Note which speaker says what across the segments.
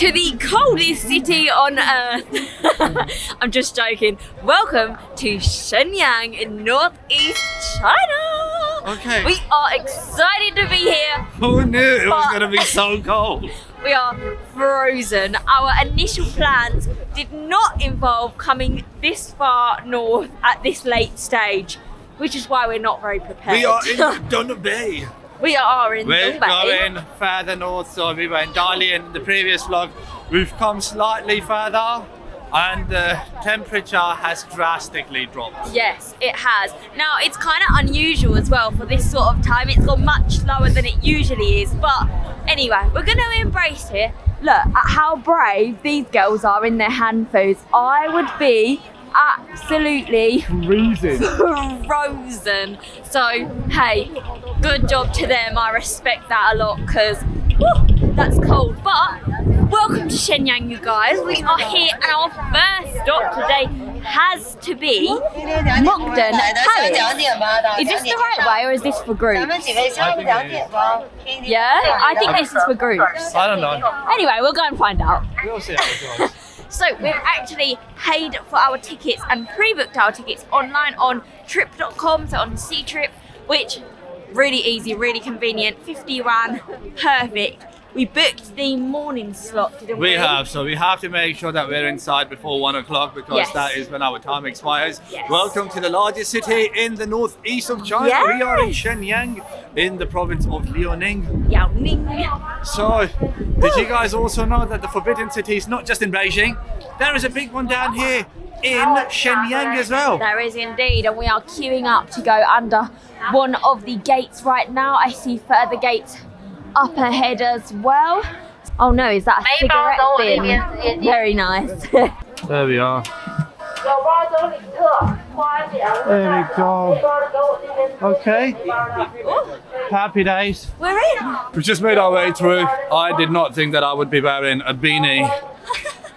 Speaker 1: to the coldest city on earth. I'm just joking. Welcome to Shenyang in northeast China.
Speaker 2: Okay.
Speaker 1: We are excited to be here.
Speaker 2: Who knew it was going to be so cold?
Speaker 1: We are frozen. Our initial plans did not involve coming this far north at this late stage, which is why we're not very prepared.
Speaker 2: We are in Dun Bay.
Speaker 1: We are in
Speaker 2: We're
Speaker 1: Dazheng.
Speaker 2: going further north, so we were in Dali in the previous vlog. We've come slightly further and the temperature has drastically dropped.
Speaker 1: Yes, it has. Now, it's kind of unusual as well for this sort of time. It's gone much lower than it usually is. But anyway, we're going to embrace it. Look at how brave these girls are in their handfuls. I would be absolutely frozen. So, hey, good job to them. I respect that a lot because that's cold. But welcome to Shenyang, you guys. We are here and our first stop today has to be Mukden Palace. Is this the right way or is this for groups? Yeah, I think this is for groups.
Speaker 2: I don't know.
Speaker 1: Anyway, we'll go and find out.
Speaker 2: We'll see how it goes.
Speaker 1: So we've actually paid for our tickets and pre-booked our tickets online on trip.com, so on C-Trip, which really easy, really convenient, 50 yuan, perfect. We booked the morning slot, didn't we?
Speaker 2: We have, so we have to make sure that we're inside before 1 o'clock because
Speaker 1: Yes.
Speaker 2: that is when our time expires.
Speaker 1: Yes.
Speaker 2: Welcome to the largest city in the northeast of China.
Speaker 1: Yes.
Speaker 2: We are in Shenyang in the province of Liaoning.
Speaker 1: Yaoning.
Speaker 2: So, did you guys also know that the Forbidden City is not just in Beijing? There is a big one down here in Shenyang as well.
Speaker 1: There is indeed, and we are queuing up to go under one of the gates right now. I see further gates up ahead as well. Oh no, is that a cigarette bin? Very nice.
Speaker 2: There we are. There we go. Okay. Happy days.
Speaker 1: We're in.
Speaker 2: We just made our way through. I did not think that I would be wearing a beanie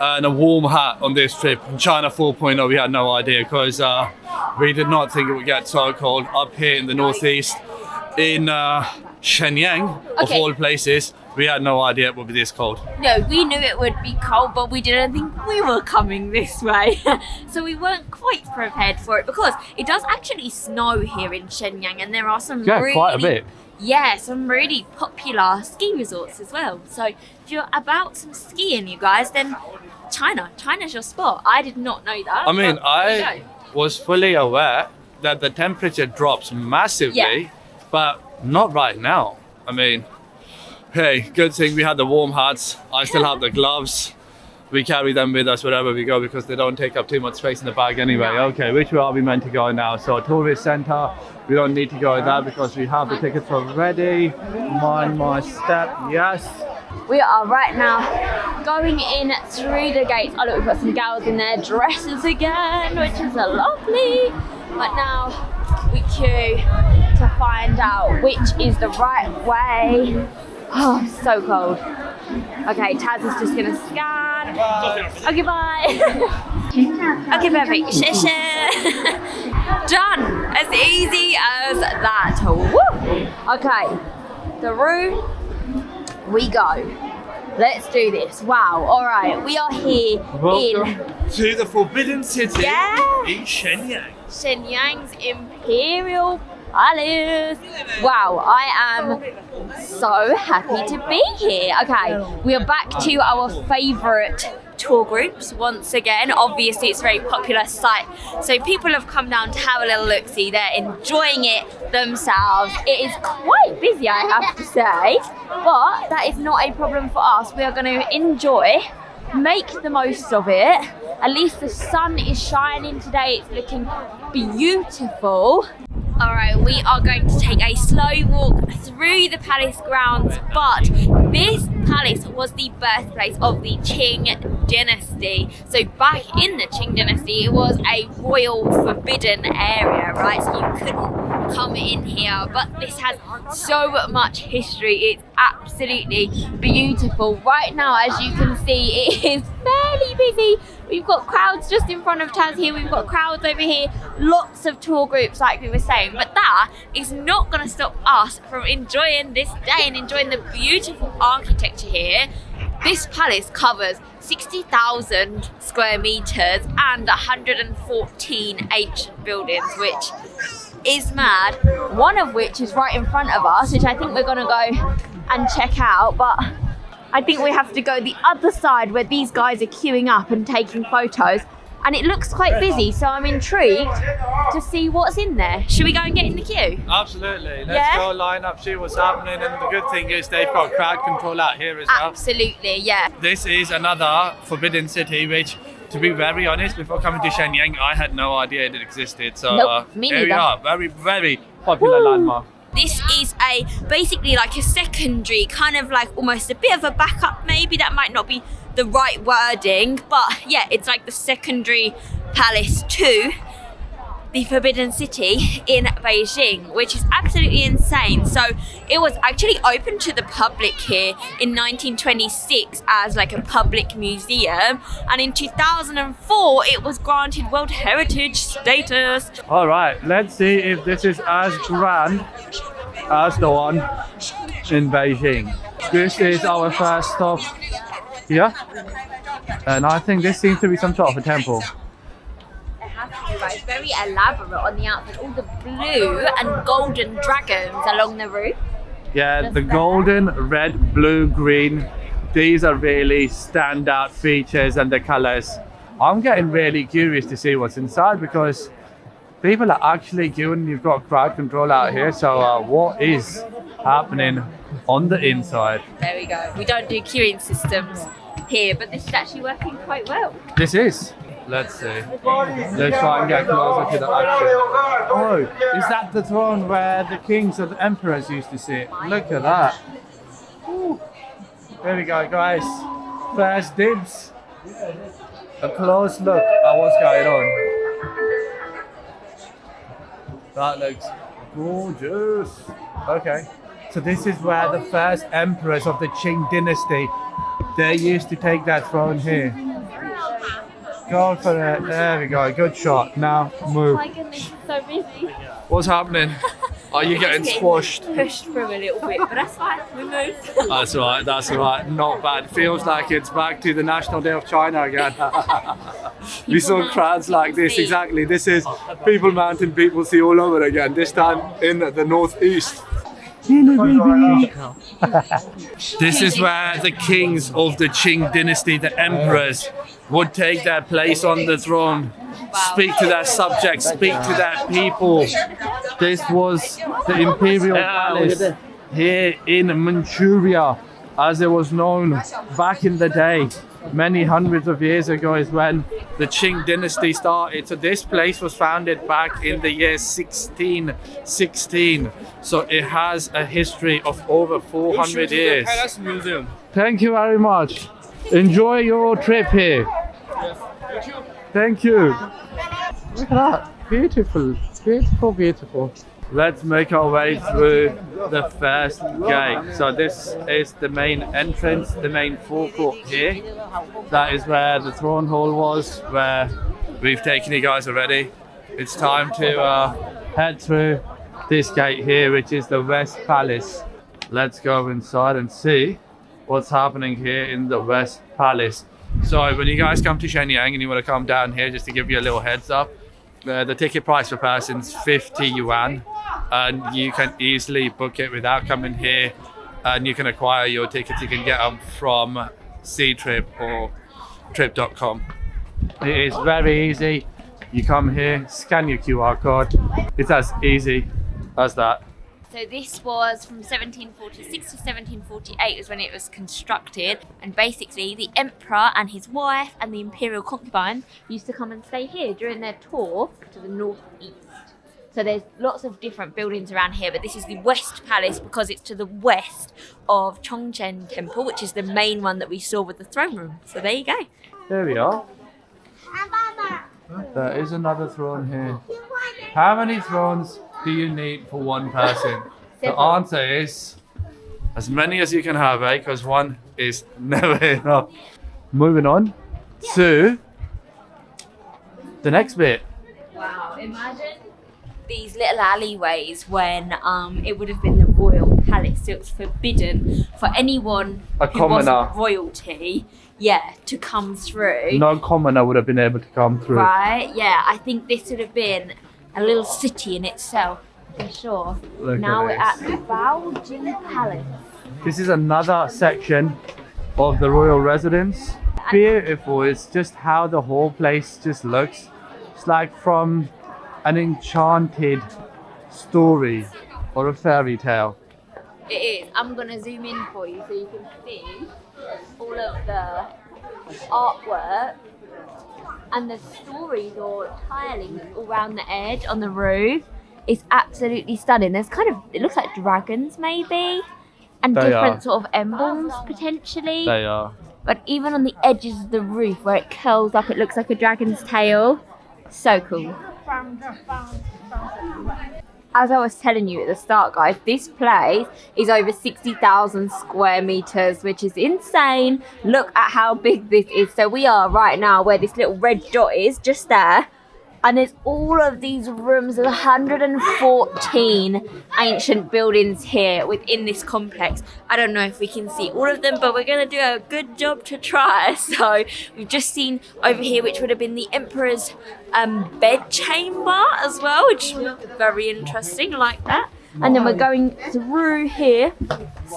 Speaker 2: and a warm hat on this trip. In China 4.0, we had no idea because we did not think it would get so cold up here in the northeast. In Shenyang, of
Speaker 1: Okay.
Speaker 2: all places, we had no idea it would be this cold.
Speaker 1: No, we knew it would be cold, but we didn't think we were coming this way. So we weren't quite prepared for it because it does actually snow here in Shenyang and there are some really,
Speaker 2: quite a bit.
Speaker 1: Yeah, some really popular ski resorts as well. So if you're about some skiing, you guys, then China's your spot. I did not know that.
Speaker 2: I mean,
Speaker 1: but there you
Speaker 2: I
Speaker 1: go.
Speaker 2: was fully aware that the temperature drops massively,
Speaker 1: Yeah.
Speaker 2: but not right now. I mean, hey, good thing we had the warm hats. I still have the gloves. We carry them with us wherever we go because they don't take up too much space in the bag anyway.
Speaker 1: No.
Speaker 2: Okay, which way are we meant to go now? So tourist center, we don't need to go there because we have the tickets already. Mind my step, yes.
Speaker 1: We are right now going in through the gates. Oh look, we've got some gals in their dresses again, which is lovely. But now we queue to find out which is the right way. Oh, so cold. Okay, Taz is just gonna scan. Okay, bye. Okay, perfect. Done. As easy as that. Woo. Okay, the room we go. Let's do this. Wow. All right, we are here
Speaker 2: Welcome to the Forbidden City
Speaker 1: Yeah.
Speaker 2: in Shenyang.
Speaker 1: Shenyang's Imperial Palace. Wow, I am so happy to be here. Okay, we are back to our favourite tour groups once again. Obviously, it's a very popular site, so people have come down to have a little look-see. They're enjoying it themselves. It is quite busy, I have to say, but that is not a problem for us. We are going to enjoy, make the most of it. At least the sun is shining today. It's looking beautiful. All right, we are going to take a slow walk through the palace grounds, but this palace was the birthplace of the Qing Dynasty. So back in the Qing Dynasty, it was a royal forbidden area, right? So you couldn't come in here, but this has so much history. It's absolutely beautiful. Right now, as you can see, it is fairly busy. We've got crowds just in front of Taz here. We've got crowds over here. Lots of tour groups, like we were saying. But that is not going to stop us from enjoying this day and enjoying the beautiful architecture here. This palace covers 60,000 square meters and 114 ancient buildings, which is mad. One of which is right in front of us, which I think we're gonna go and check out, but I think we have to go the other side where these guys are queuing up and taking photos. And it looks quite busy, so I'm intrigued to see what's in there. Should we go and get in the queue?
Speaker 2: Absolutely. Let's go line up, see what's happening. And the good thing is they've got crowd control out here as well.
Speaker 1: Absolutely, yeah.
Speaker 2: This is another forbidden city, which, to be very honest, before coming to Shenyang, I had no idea it existed. So
Speaker 1: Nope, me
Speaker 2: here we
Speaker 1: neither.
Speaker 2: are, very, very popular landmark.
Speaker 1: This is basically like a secondary, kind of like almost a bit of a backup maybe. That might not be the right wording, but yeah, it's like the secondary palace to the Forbidden City in Beijing, which is absolutely insane. So it was actually open to the public here in 1926 as like a public museum, and in 2004 it was granted World Heritage status.
Speaker 2: All right, let's see if this is as grand as the one in Beijing. This is our first stop here, and I think this seems to be some sort of a temple.
Speaker 1: It has to be, right? It's very elaborate on the outside. All the blue and golden dragons along the roof.
Speaker 2: Yeah,
Speaker 1: Just
Speaker 2: the
Speaker 1: there.
Speaker 2: golden, red, blue, green. These are really standout features and the colors. I'm getting really curious to see what's inside because people are actually queuing. You've got crowd control out here. So what is happening on the inside?
Speaker 1: There we go. We don't do queuing systems here, but this is actually working quite well.
Speaker 2: This is. Let's see. Let's try and get closer to the action. Oh, is that the throne where the kings or the emperors used to sit? Look at that. Ooh. There we go, guys. First dibs. A close look at what's going on. That looks gorgeous. Okay. So this is where the first emperors of the Qing Dynasty, they used to take that throne here. Go for it. There we go. Good shot. Now move.
Speaker 1: Oh my goodness, it's so busy.
Speaker 2: What's happening? Are you getting squashed?
Speaker 1: Pushed through a little bit, but that's fine. We moved.
Speaker 2: That's right. That's right. Not bad. Feels like it's back to the National Day of China again. We saw crowds like this. Exactly. This is People Mountain, People Sea all over again. This time in the northeast. This is where the kings of the Qing Dynasty, the emperors, would take their place on the throne, speak to their subjects, speak to their people. This was the Imperial Palace here in Manchuria, as it was known back in the day. Many hundreds of years ago is when the Qing Dynasty started. So this place was founded back in the year 1616. So it has a history of over 400 years. Thank you very much. Enjoy your trip here. Thank you. Look at that. Beautiful, beautiful, beautiful. Let's make our way through the first gate. So this is the main entrance, the main forecourt here. That is where the throne hall was, where we've taken you guys already. It's time to head through this gate here, which is the West Palace. Let's go inside and see what's happening here in the West Palace. So when you guys come to Shenyang and you want to come down here, just to give you a little heads up, the ticket price per person is 50 yuan, and you can easily book it without coming here, and you can acquire your tickets. You can get them from C-Trip or trip.com. It is very easy. You come here, scan your QR code. It's as easy as that.
Speaker 1: So this was from 1746 to 1748 was when it was constructed, and basically the emperor and his wife and the Imperial Concubine used to come and stay here during their tour to the northeast. So there's lots of different buildings around here, but this is the West Palace because it's to the west of Chongzhen Temple, which is the main one that we saw with the throne room. So there you go.
Speaker 2: There we are. There is another throne here. How many thrones do you need for one person? The answer is as many as you can have, eh? Because one is never enough. Moving on to the next bit.
Speaker 1: Wow, imagine these little alleyways when it would have been the royal palace, so it's forbidden for anyone
Speaker 2: A
Speaker 1: who wasn't
Speaker 2: commoner.
Speaker 1: royalty, to come through.
Speaker 2: No commoner would have been able to come through.
Speaker 1: Right, yeah, I think this would have been a little city in itself, for sure.
Speaker 2: Look
Speaker 1: Now
Speaker 2: at
Speaker 1: we're at the Dazheng Palace.
Speaker 2: This is another section of the royal residence. Beautiful. It's just how the whole place just looks. It's like from an enchanted story or a fairy tale.
Speaker 1: It is. I'm going to zoom in for you so you can see all of the artwork and the stories or tiling that's all around the edge on the roof. It's absolutely stunning. There's kind of, it looks like dragons maybe, and
Speaker 2: They
Speaker 1: different
Speaker 2: are.
Speaker 1: sort of emblems potentially.
Speaker 2: They are.
Speaker 1: But even on the edges of the roof where it curls up, it looks like a dragon's tail. So cool. As I was telling you at the start, guys, this place is over 60,000 square meters, which is insane. Look at how big this is. So we are right now where this little red dot is, just there. And there's all of these rooms, there's 114 ancient buildings here within this complex. I don't know if we can see all of them, but we're going to do a good job to try. So we've just seen over here, which would have been the Emperor's bed chamber as well, which is very interesting, like that. And then we're going through here,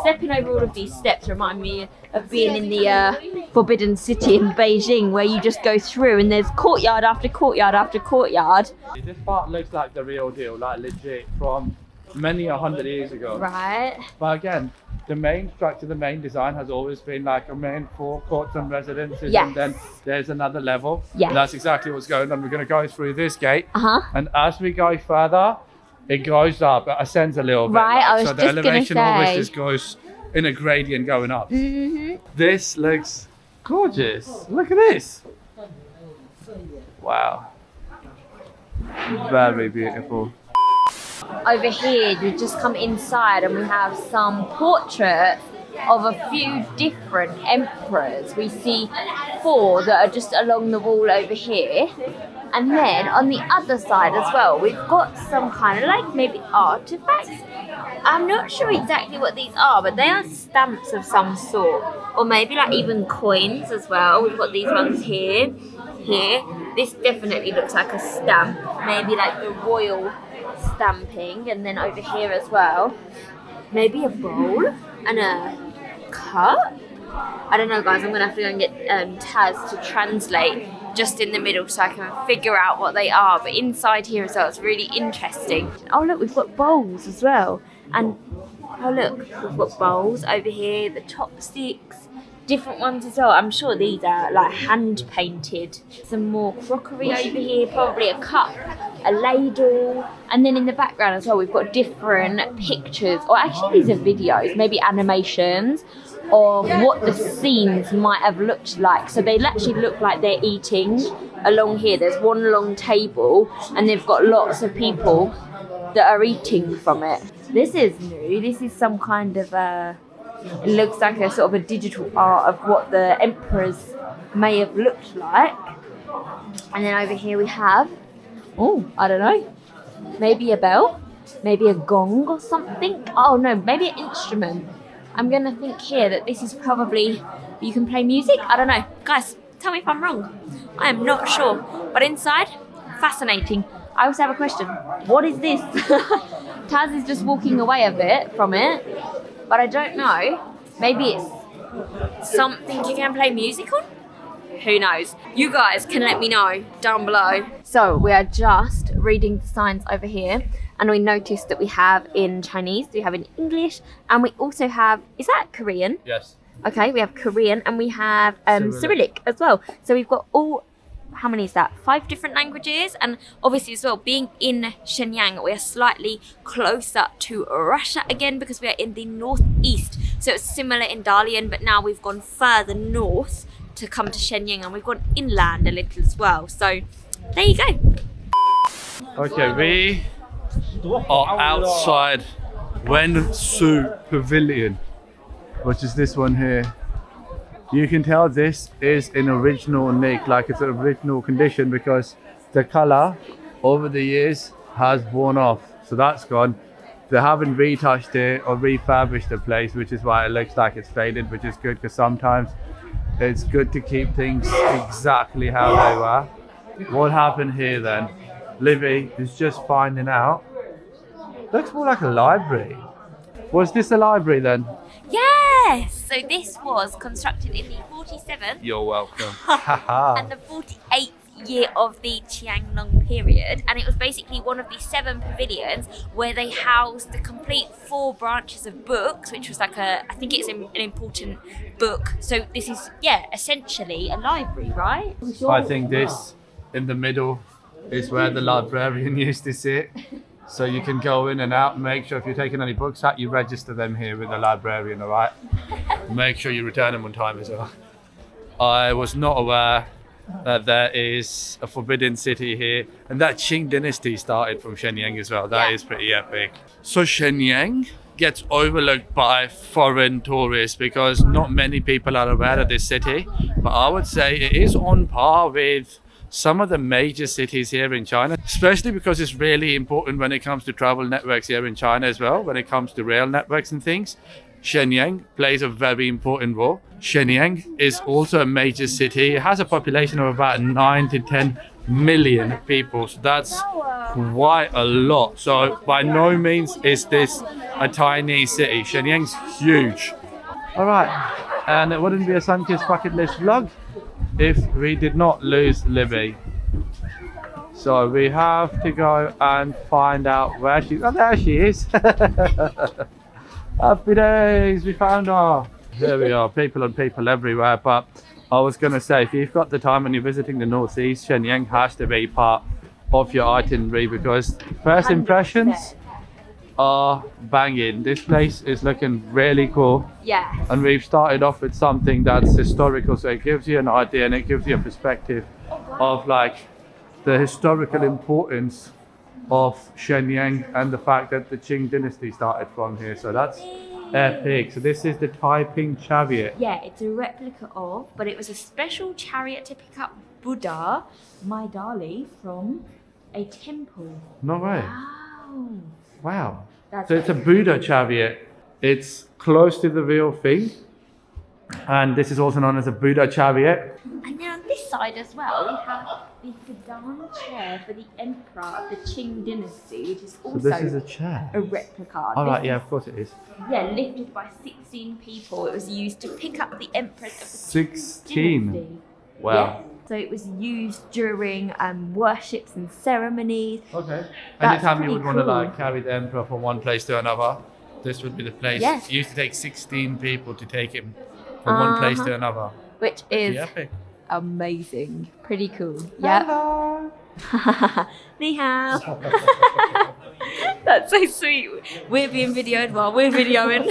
Speaker 1: stepping over all of these steps remind me of being in the Forbidden City in Beijing, where you just go through and there's courtyard after courtyard after courtyard.
Speaker 2: This part looks like the real deal, like legit from many 100 years ago.
Speaker 1: Right.
Speaker 2: But again, the main structure, the main design has always been like a main forecourt and residences,
Speaker 1: Yes.
Speaker 2: and then there's another level.
Speaker 1: Yes.
Speaker 2: And that's exactly what's going on. We're going to go through this gate,
Speaker 1: Uh-huh.
Speaker 2: and as we go further, it goes up, it ascends a little bit.
Speaker 1: Right, I was
Speaker 2: so the
Speaker 1: just gonna
Speaker 2: elevation always
Speaker 1: say.
Speaker 2: just goes in a gradient going up.
Speaker 1: Mm-hmm.
Speaker 2: This looks gorgeous. Look at this. Wow. Very beautiful.
Speaker 1: Over here, we just come inside and we have some portraits of a few different emperors. We see 4 that are just along the wall over here. And then on the other side as well, we've got some kind of like maybe artifacts. I'm not sure exactly what these are, but they are stamps of some sort. Or maybe like even coins as well. We've got these ones here. This definitely looks like a stamp. Maybe like the royal stamping. And then over here as well, maybe a bowl and a cup. I don't know, guys. I'm gonna have to go and get Taz to translate just in the middle so I can figure out what they are. But inside here as well, it's really interesting. Oh look, we've got bowls as well. And oh look, we've got bowls over here, the chopsticks, different ones as well. I'm sure these are like hand painted. Some more crockery over here, probably a cup, a ladle. And then in the background as well, we've got different pictures, or actually these are videos, maybe animations of what the scenes might have looked like. So they actually look like they're eating along here. There's one long table and they've got lots of people that are eating from it. This is new. This is some kind of it looks like a sort of a digital art of what the emperors may have looked like. And then over here we have, oh, I don't know, maybe a bell, maybe a gong or something. Oh no, maybe an instrument. I'm gonna think here that this is probably, you can play music? I don't know. Guys, tell me if I'm wrong. I am not sure. But inside, fascinating. I also have a question. What is this? Taz is just walking away a bit from it, but I don't know. Maybe it's something you can play music on? Who knows? You guys can let me know down below. So we are just reading the signs over here, and we noticed that we have in Chinese, we have in English, and we also have, is that Korean?
Speaker 2: Yes.
Speaker 1: Okay, we have Korean and we have Cyrillic as well. So we've got all, how many is that? 5 different languages. And obviously as well, being in Shenyang, we are slightly closer to Russia again because we are in the northeast. So it's similar in Dalian, but now we've gone further north to come to Shenyang, and we've gone inland a little as well. So there you go.
Speaker 2: Okay, we are outside Wen Su Pavilion, which is this one here. You can tell this is in original nick, like it's an original condition, because the color over the years has worn off. So that's gone. They haven't retouched it or refurbished the place, which is why it looks like it's faded, which is good because sometimes it's good to keep things exactly how they were. What happened here then? Livy is just finding out. Looks more like a library. Was this a library then?
Speaker 1: Yes! So this was constructed in the 47th
Speaker 2: You're welcome.
Speaker 1: and the 48th year of the Shenyang period, and it was basically one of the 7 pavilions where they housed the complete 4 branches of books, which was like I think it's an important book. So this is, yeah, essentially a library, right?
Speaker 2: I think this in the middle is where the librarian used to sit. So you can go in and out and make sure if you're taking any books out, you register them here with the librarian, all right? Make sure you return them on time as well. I was not aware that there is a forbidden city here, and that Qing Dynasty started from Shenyang as well. That is pretty epic. So Shenyang gets overlooked by foreign tourists because not many people are aware of this city, but I would say it is on par with some of the major cities here in China, especially because it's really important when it comes to travel networks here in China as well, when it comes to rail networks and things. Shenyang plays a very important role. Shenyang is also a major city. It has a population of about 9 to 10 million people. So that's quite a lot. So by no means is this a tiny city. Shenyang's huge. All right, and it wouldn't be a Sunkissed bucket list vlog if we did not lose Libby. So we have to go and find out where she is. Oh, there she is. Happy days, we found her. Here we are, people and people everywhere. But I was going to say, if you've got the time and you're visiting the northeast, Shenyang has to be part of your itinerary because first impressions are banging. This place is looking really cool.
Speaker 1: Yeah.
Speaker 2: And we've started off with something that's historical, so it gives you an idea and it gives you a perspective of like the historical importance of Shenyang and the fact that the Qing Dynasty started from here. So that's epic. So this is the Taiping chariot.
Speaker 1: Yeah, it's a replica of, but it was a special chariot to pick up Buddha, my Dali, from a temple.
Speaker 2: No way.
Speaker 1: Wow.
Speaker 2: Wow.
Speaker 1: That's
Speaker 2: So it's a Buddha chariot. It's close to the real thing. And this is also known as a Buddha chariot.
Speaker 1: And then on this side as well, we have the sedan chair for the emperor of the Qing Dynasty, which is
Speaker 2: So
Speaker 1: also
Speaker 2: this is a chair.
Speaker 1: a replica.
Speaker 2: All right,
Speaker 1: This
Speaker 2: yeah,
Speaker 1: is,
Speaker 2: of course it is.
Speaker 1: yeah, lifted by 16 people. It was used to pick up the emperors of the
Speaker 2: 16.
Speaker 1: Dynasty.
Speaker 2: Wow.
Speaker 1: Yeah. So it was used during worships and ceremonies.
Speaker 2: Okay.
Speaker 1: That's
Speaker 2: Anytime you
Speaker 1: pretty
Speaker 2: would want to
Speaker 1: cool.
Speaker 2: like carry the emperor from one place to another, this would be the place.
Speaker 1: Yes.
Speaker 2: It used to take 16 people to take him from one place to another.
Speaker 1: Which is
Speaker 2: Epic.
Speaker 1: amazing. Pretty cool. Yeah.
Speaker 2: Hello.
Speaker 1: Ni hao. That's so sweet. We're being videoed while we're videoing.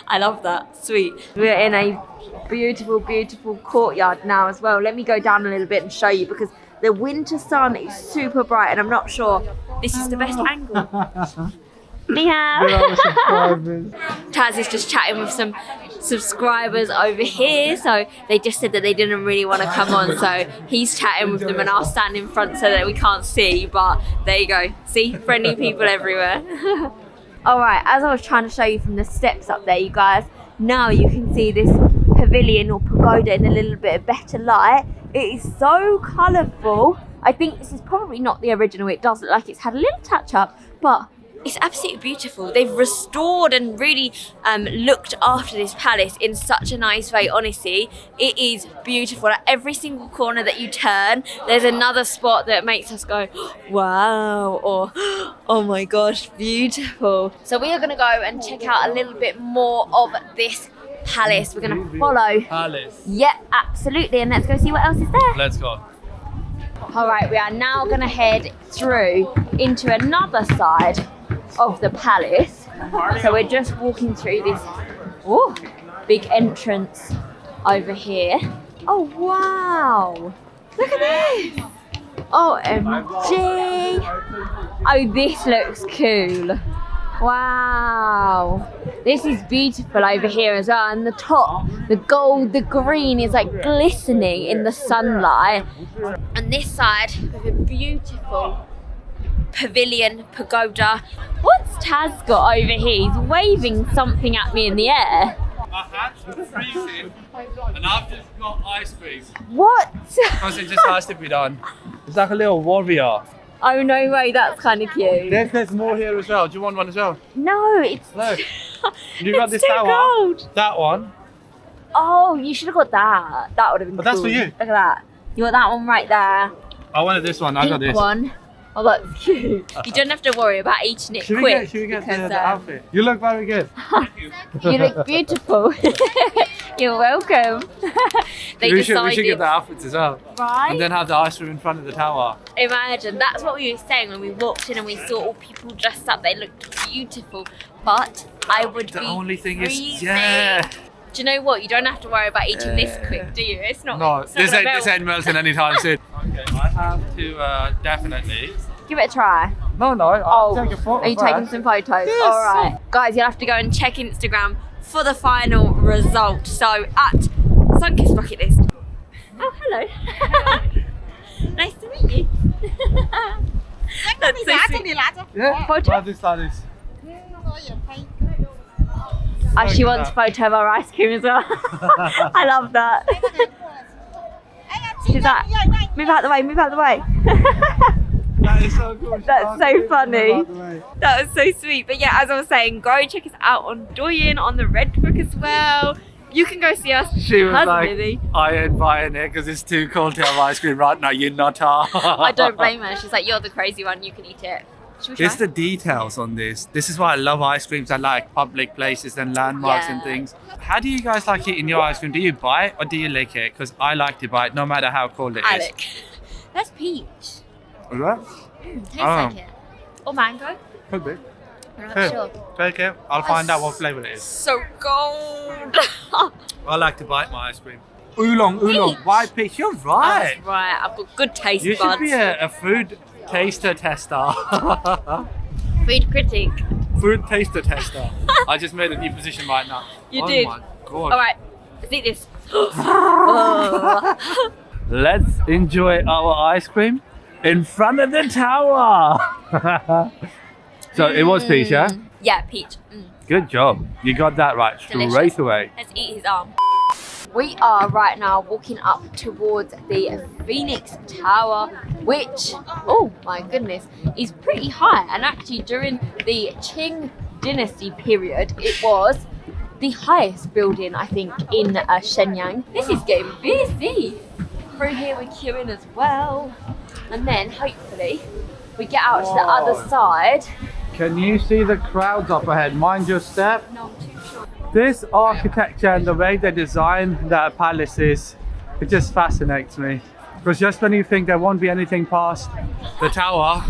Speaker 1: I love that. Sweet. We're in a beautiful, beautiful courtyard now as well. Let me go down a little bit and show you because the winter sun is super bright and I'm not sure this is the best angle. Ni hao. Taz is just chatting with some subscribers over here, so they just said that they didn't really want to come on, so he's chatting with them and I'll stand in front so that we can't see, but there you go. See, friendly people everywhere. Alright, as I was trying to show you from the steps up there, you guys, now you can see this pavilion or pagoda in a little bit better light. It is so colourful. I think this is probably not the original. It does look like it's had a little touch up, but it's absolutely beautiful. They've restored and really looked after this palace in such a nice way, honestly. It is beautiful. At every single corner that you turn, there's another spot that makes us go, wow, or oh my gosh, beautiful. So we are going to go and check out a little bit more of this palace. We're going to follow.
Speaker 2: Palace.
Speaker 1: Yep, absolutely. And let's go see what else is there.
Speaker 2: Let's go.
Speaker 1: All right, we are now going to head through into another side of the palace. So we're just walking through this big entrance over here. Oh wow, look at this. OMG. Oh, this looks cool. Wow, this is beautiful over here as well, and the top, the gold, the green is like glistening in the sunlight. And this side with a beautiful pavilion, pagoda. What's Taz got over here? He's waving something at me in the air.
Speaker 2: My hands are freezing and I've just got ice cream.
Speaker 1: What?
Speaker 2: Because it just has to be done. It's like a little warrior.
Speaker 1: Oh, no way, that's kind of cute.
Speaker 2: There's more here as well. Do you want one as well?
Speaker 1: No, it's,
Speaker 2: Look. You got this
Speaker 1: too
Speaker 2: tower.
Speaker 1: cold.
Speaker 2: That one.
Speaker 1: Oh, you should have got that. That would have been
Speaker 2: But that's
Speaker 1: cool.
Speaker 2: for you.
Speaker 1: Look at that. You got that one right there.
Speaker 2: I wanted this one. I got
Speaker 1: Pink
Speaker 2: this.
Speaker 1: one. Oh, that's cute. You don't have to worry about eating it
Speaker 2: Should we
Speaker 1: quick.
Speaker 2: get
Speaker 1: because,
Speaker 2: the outfit? You look very good.
Speaker 1: you look beautiful. You're welcome.
Speaker 2: We should get the outfits as well.
Speaker 1: Right?
Speaker 2: And then have the ice cream in front of the tower.
Speaker 1: Imagine, that's what we were saying when we walked in and we saw all people dressed up. They looked beautiful, but I would be
Speaker 2: The only thing
Speaker 1: freezing.
Speaker 2: is, yeah.
Speaker 1: Do you know what? You don't have to worry about eating this quick, do you? It's not.
Speaker 2: No,
Speaker 1: it's not
Speaker 2: this
Speaker 1: gonna
Speaker 2: ain't
Speaker 1: melt.
Speaker 2: melting anytime soon. Okay, I have to definitely.
Speaker 1: Give it a try.
Speaker 2: No, I'll take a photo.
Speaker 1: Are you taking some photos?
Speaker 2: Yes.
Speaker 1: All right, guys, you'll have to go and check Instagram for the final result. So at Sunkiss Bucket List. Oh, hello. Nice to meet you. That's so sweet.
Speaker 2: Yeah,
Speaker 1: Photo?
Speaker 2: I'll just like this.
Speaker 1: Oh, she wants a photo of our ice cream as well. I love that. She's like, move out the way, move out the way.
Speaker 2: That is so cool.
Speaker 1: That's so funny. That was so sweet. But yeah, as I was saying, go check us out on Douyin, on the Red Book as well. You can go see us.
Speaker 2: She was like,
Speaker 1: Lily.
Speaker 2: I ain't buying it because it's too cold to have ice cream right now, you nutter.
Speaker 1: I don't blame her. She's like, you're the crazy one, you can eat it. Should we
Speaker 2: It's
Speaker 1: try?
Speaker 2: the details on this. This is why I love ice creams. I like public places and landmarks and
Speaker 1: Yeah.
Speaker 2: things. How do you guys like eating your ice cream? Do you buy it or do you lick it? Because I like to buy it no matter how cold it is.
Speaker 1: Alec. That's peach.
Speaker 2: Is that?
Speaker 1: Tastes
Speaker 2: Oh.
Speaker 1: like it. Or mango.
Speaker 2: Could be.
Speaker 1: I'm not
Speaker 2: Here,
Speaker 1: sure.
Speaker 2: take it. I'll find out what flavour it is.
Speaker 1: So cold.
Speaker 2: I like to bite my ice cream. Oolong, white peach. You're right.
Speaker 1: That's right. I've got good taste
Speaker 2: You
Speaker 1: buds.
Speaker 2: should be a food taster tester.
Speaker 1: Food critic.
Speaker 2: Food taster tester. I just made a new position right now.
Speaker 1: You
Speaker 2: oh
Speaker 1: did.
Speaker 2: My God.
Speaker 1: All right. Let's eat this.
Speaker 2: Let's enjoy our ice cream in front of the tower. So it was peach, yeah?
Speaker 1: Yeah, peach.
Speaker 2: Good job. You got that right
Speaker 1: Delicious.
Speaker 2: straight away.
Speaker 1: Let's eat his arm. We are right now walking up towards the Phoenix Tower, which, oh my goodness, is pretty high. And actually during the Qing Dynasty period, it was the highest building, I think, in Shenyang. This is getting busy. Through here we're queuing as well. And then hopefully we get out to the other side.
Speaker 2: Can you see the crowds up ahead? Mind your step.
Speaker 1: No, I'm too sure.
Speaker 2: This architecture and the way they design their palaces, it just fascinates me. Because just when you think there won't be anything past the tower,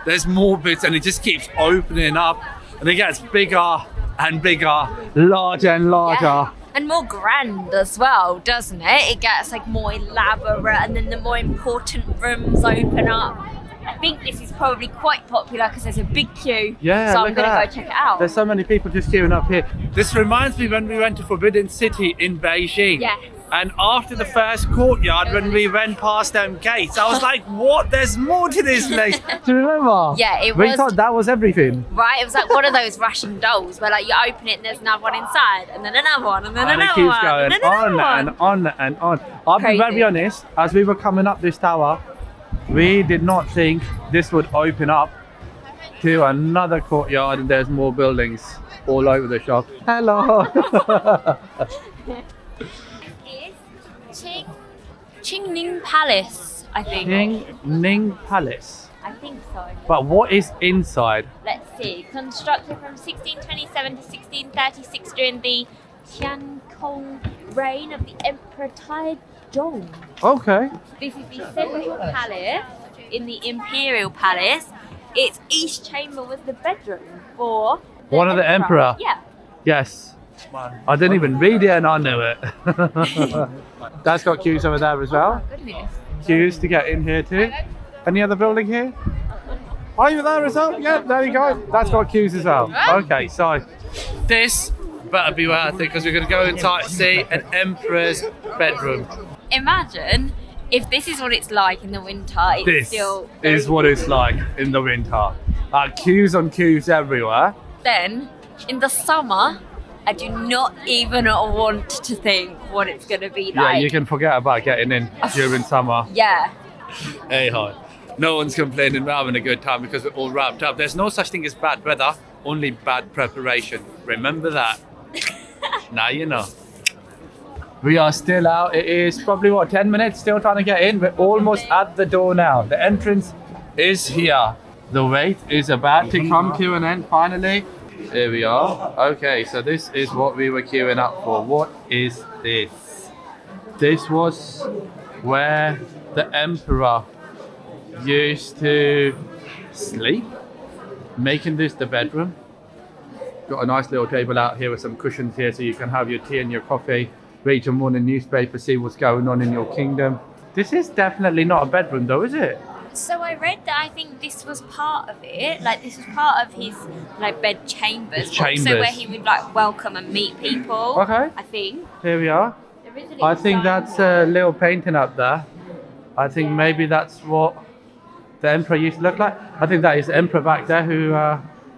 Speaker 2: there's more bits and it just keeps opening up and it gets bigger and bigger, larger and larger.
Speaker 1: Yeah. And more grand as well, doesn't it? It gets like more elaborate and then the more important rooms open up. I think this is probably quite popular because there's a big queue.
Speaker 2: Yeah,
Speaker 1: so I'm
Speaker 2: look
Speaker 1: going
Speaker 2: at
Speaker 1: to
Speaker 2: that.
Speaker 1: go check it out.
Speaker 2: There's so many people just queuing up here. This reminds me when we went to Forbidden City in Beijing.
Speaker 1: Yes.
Speaker 2: And after the first courtyard, when we went past them gates, I was like, what? There's more to this place. Do you remember?
Speaker 1: Yeah, it
Speaker 2: We
Speaker 1: was-
Speaker 2: thought that was everything.
Speaker 1: Right? It was like one of those Russian dolls where like you open it and there's another one inside and then another one and then
Speaker 2: And it
Speaker 1: another
Speaker 2: keeps
Speaker 1: one
Speaker 2: going
Speaker 1: and then another
Speaker 2: on
Speaker 1: one.
Speaker 2: and on and on. I'll be
Speaker 1: Crazy.
Speaker 2: very honest, as we were coming up this tower, we did not think this would open up to another courtyard and there's more buildings all over the shop. Hello.
Speaker 1: It's Qing Palace, I think.
Speaker 2: Qing Palace.
Speaker 1: I think so.
Speaker 2: But what is inside?
Speaker 1: Let's see. Constructed from 1627 to 1636 during the Tiankong reign of the Emperor Taizong.
Speaker 2: Okay.
Speaker 1: This is the central palace in the Imperial Palace. Its east chamber was the bedroom for
Speaker 2: One of the emperor.
Speaker 1: Yeah.
Speaker 2: Yes. I didn't even read it and I knew it. That's got queues over there as well.
Speaker 1: Goodness.
Speaker 2: Queues to get in here too. Any other building here? Are you there as well? Yeah, there you go. That's got queues as well. Okay, so this better be worth it because we're going to go inside to see an emperor's bedroom.
Speaker 1: Imagine if this is what it's like in the winter, it's
Speaker 2: This
Speaker 1: still
Speaker 2: is what it's like in the winter. Queues on queues everywhere.
Speaker 1: Then in the summer, I do not even want to think what it's gonna be
Speaker 2: Yeah,
Speaker 1: like.
Speaker 2: you can forget about getting in during summer.
Speaker 1: Yeah.
Speaker 2: Hey ho. No one's complaining, we're having a good time because we're all wrapped up. There's no such thing as bad weather, only bad preparation. Remember that. Now you know. We are still out. It is probably 10 minutes still trying to get in. We're almost at the door now. The entrance is here. The wait is about to come to an end finally. Here we are. Okay, so this is what we were queuing up for. What is this? This was where the emperor used to sleep, making this the bedroom. Got a nice little table out here with some cushions here so you can have your tea and your coffee, read your morning newspaper, see what's going on in your kingdom. This is definitely not a bedroom though, is it?
Speaker 1: So I read that I think this was part of it. Like this was part of his like bed chambers.
Speaker 2: His chambers.
Speaker 1: So where he would like welcome and meet people.
Speaker 2: Okay.
Speaker 1: I think.
Speaker 2: Here we are.
Speaker 1: There is a little
Speaker 2: I think
Speaker 1: sign
Speaker 2: that's
Speaker 1: there.
Speaker 2: a little painting up there. I think maybe that's what the emperor used to look like. I think that is the emperor back there who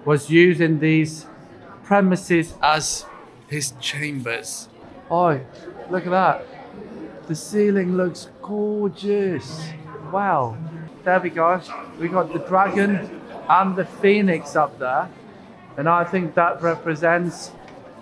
Speaker 2: was using these premises as his chambers. Oh, look at that. The ceiling looks gorgeous. Wow. There we go. We got the dragon and the phoenix up there. And I think that represents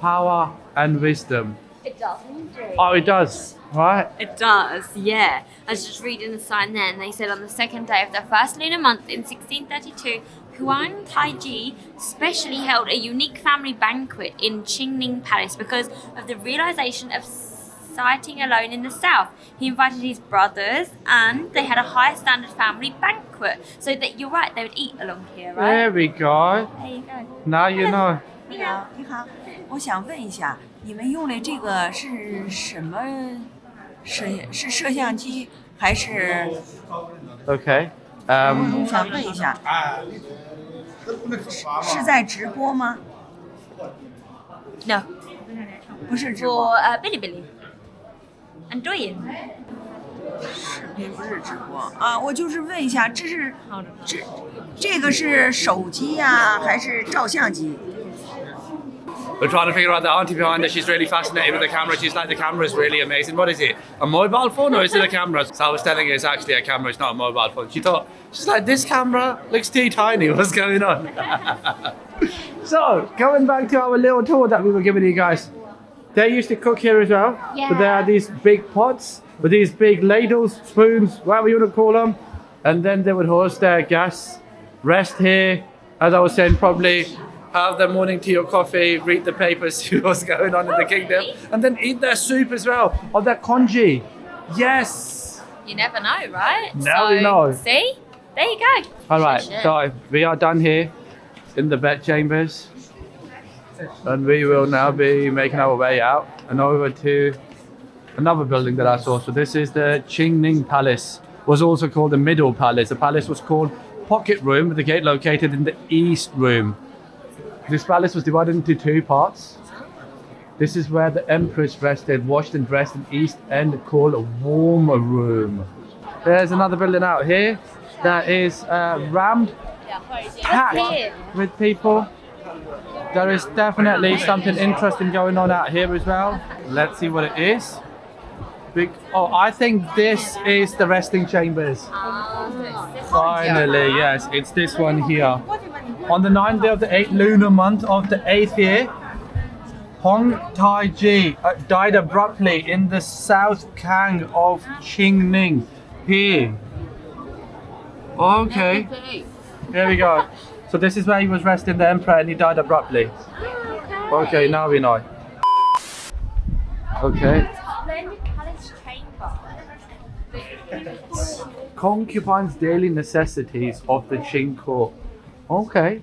Speaker 2: power and wisdom.
Speaker 1: It doesn't it?
Speaker 2: Oh, it does, right?
Speaker 1: It does, yeah. I was just reading the sign there, and they said on the second day of the first lunar month in 1632, Huang Taiji specially held a unique family banquet in Qing Palace because of the realization of sighting alone in the south. He invited his brothers, and they had a high standard family banquet. So that you're right, they would eat along here, right?
Speaker 2: There we go.
Speaker 1: There you go.
Speaker 2: Now you know.
Speaker 3: 你好，你好，我想问一下，你们用的这个是什么摄像机还是？
Speaker 2: Okay.
Speaker 3: 我想问一下，是在直播吗？
Speaker 1: No.
Speaker 3: 不是直播，
Speaker 1: For Bilibili. And Douyin.
Speaker 3: 视频不是直播啊。我就是问一下，这个是手机呀，还是照相机？
Speaker 2: We're trying to figure out the auntie behind her. She's really fascinated with the camera. She's like, the camera is really amazing. What is it? A mobile phone or is it a camera? So I was telling her it's actually a camera. It's not a mobile phone. She thought, she's like, this camera looks too tiny. What's going on? So, going back to our little tour that we were giving you guys. They used to cook here as well.
Speaker 1: Yeah.
Speaker 2: But there are these big pots with these big ladles, spoons, whatever you want to call them. And then they would host their guests, rest here. As I was saying, probably have their morning tea or coffee, read the papers, see what's going on in the kingdom, and then eat their soup as well, or their congee. Yes!
Speaker 1: You never know, right?
Speaker 2: Now we know.
Speaker 1: See? There you go.
Speaker 2: All right,
Speaker 1: Shit.
Speaker 2: so we are done here in the bed chambers, and we will now be making our way out and over to another building that I saw. So this is the Qing Palace, was also called the Middle Palace. The palace was called Pocket Room, with the gate located in the East Room. This palace was divided into two parts. This is where the empress rested, washed and dressed in East End, called a warm room. There's another building out here that is rammed, packed with people. There is definitely something interesting going on out here as well. Let's see what it is. Oh, I think this is the resting chambers. Finally, yes, it's this one here. On the 9th day of the 8th lunar month of the 8th year, Huang Taiji died abruptly in the South Kang of Qingning. Here. Okay. There we go. So this is where he was resting, the emperor, and he died abruptly. Okay, now we know. Okay.
Speaker 1: Splendid palace chamber.
Speaker 2: Concubine's daily necessities of the Qing court. Okay.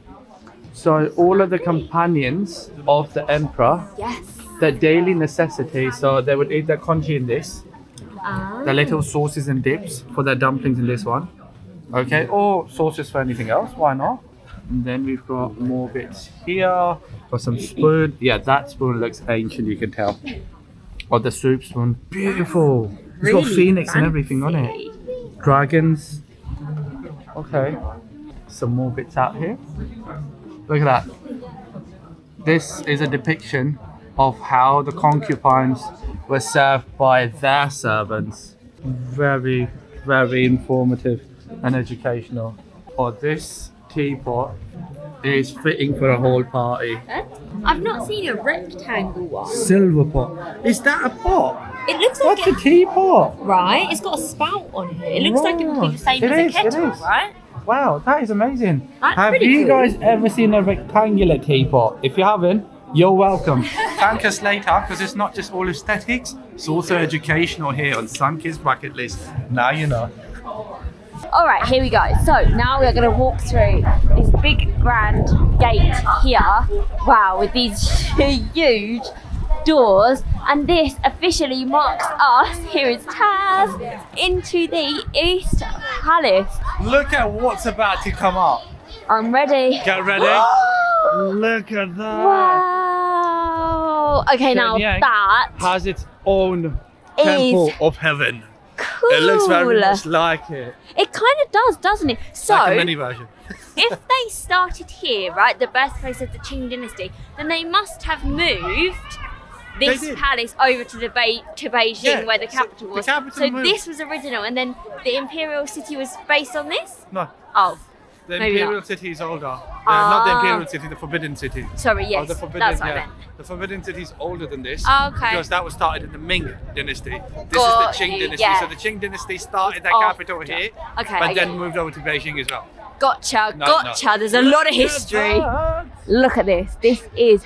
Speaker 2: So all of the companions of the emperor,
Speaker 1: Yes.
Speaker 2: their daily necessities, so they would eat their congee in this, the little sauces and dips for their dumplings in this one. Okay, or sauces for anything else, why not? And then we've got more bits here, got some spoon. Yeah, that spoon looks ancient, you can tell. Or the soup spoon, beautiful. It's got phoenix and everything on
Speaker 1: fancy.
Speaker 2: it. Dragons. Okay. Some more bits out here. Look at that. This is a depiction of how the concubines were served by their servants. Very, very informative and educational. Or this teapot is fitting for a whole party.
Speaker 1: I've not seen a rectangle one.
Speaker 2: Silver pot. Is that a pot?
Speaker 1: It looks like
Speaker 2: That's a teapot.
Speaker 1: right. It's got a spout on here. It looks like it would be the same
Speaker 2: It
Speaker 1: as
Speaker 2: is,
Speaker 1: a kettle,
Speaker 2: it is.
Speaker 1: right?
Speaker 2: Wow, that is amazing.
Speaker 1: That's
Speaker 2: Have
Speaker 1: pretty
Speaker 2: you
Speaker 1: cool.
Speaker 2: guys ever seen a rectangular teapot? If you haven't, you're welcome. Thank us later, because it's not just all aesthetics, it's also educational here on Sanke's bucket list. Now you know.
Speaker 1: All right, here we go. So now we're going to walk through this big grand gate here. Wow, with these huge doors, and this officially marks us, here is Taz, into the East Palace.
Speaker 2: Look at what's about to come up.
Speaker 1: I'm ready.
Speaker 2: Get ready. Look at that.
Speaker 1: Wow. Okay, now
Speaker 2: Shenyang
Speaker 1: that
Speaker 2: has its own temple of heaven.
Speaker 1: cool.
Speaker 2: It looks very much like it.
Speaker 1: It kind of does, doesn't it? So,
Speaker 2: Like a mini version.
Speaker 1: if they started here, right, the birthplace of the Qing Dynasty, then they must have moved this
Speaker 2: They did.
Speaker 1: palace over to Beijing,
Speaker 2: Yeah,
Speaker 1: where the
Speaker 2: so
Speaker 1: capital
Speaker 2: the
Speaker 1: was.
Speaker 2: capital
Speaker 1: So
Speaker 2: moved.
Speaker 1: this was original, and then the Imperial city was based on this?
Speaker 2: No,
Speaker 1: Oh,
Speaker 2: the
Speaker 1: Maybe
Speaker 2: Imperial
Speaker 1: not.
Speaker 2: city is older. Not the
Speaker 1: Ah.
Speaker 2: Imperial city, the Forbidden City.
Speaker 1: sorry, yes,
Speaker 2: The Forbidden,
Speaker 1: that's what I
Speaker 2: yeah.
Speaker 1: meant.
Speaker 2: The Forbidden City is older than this.
Speaker 1: Okay.
Speaker 2: Because that was started in the Ming Dynasty. This
Speaker 1: Got
Speaker 2: is the Qing
Speaker 1: you,
Speaker 2: Dynasty.
Speaker 1: yeah.
Speaker 2: So the Qing Dynasty started their
Speaker 1: After.
Speaker 2: capital here,
Speaker 1: Okay,
Speaker 2: but
Speaker 1: I
Speaker 2: then
Speaker 1: get it.
Speaker 2: moved over to Beijing as well.
Speaker 1: Gotcha,
Speaker 2: No,
Speaker 1: gotcha.
Speaker 2: no.
Speaker 1: There's a lot of history. Look at this. This is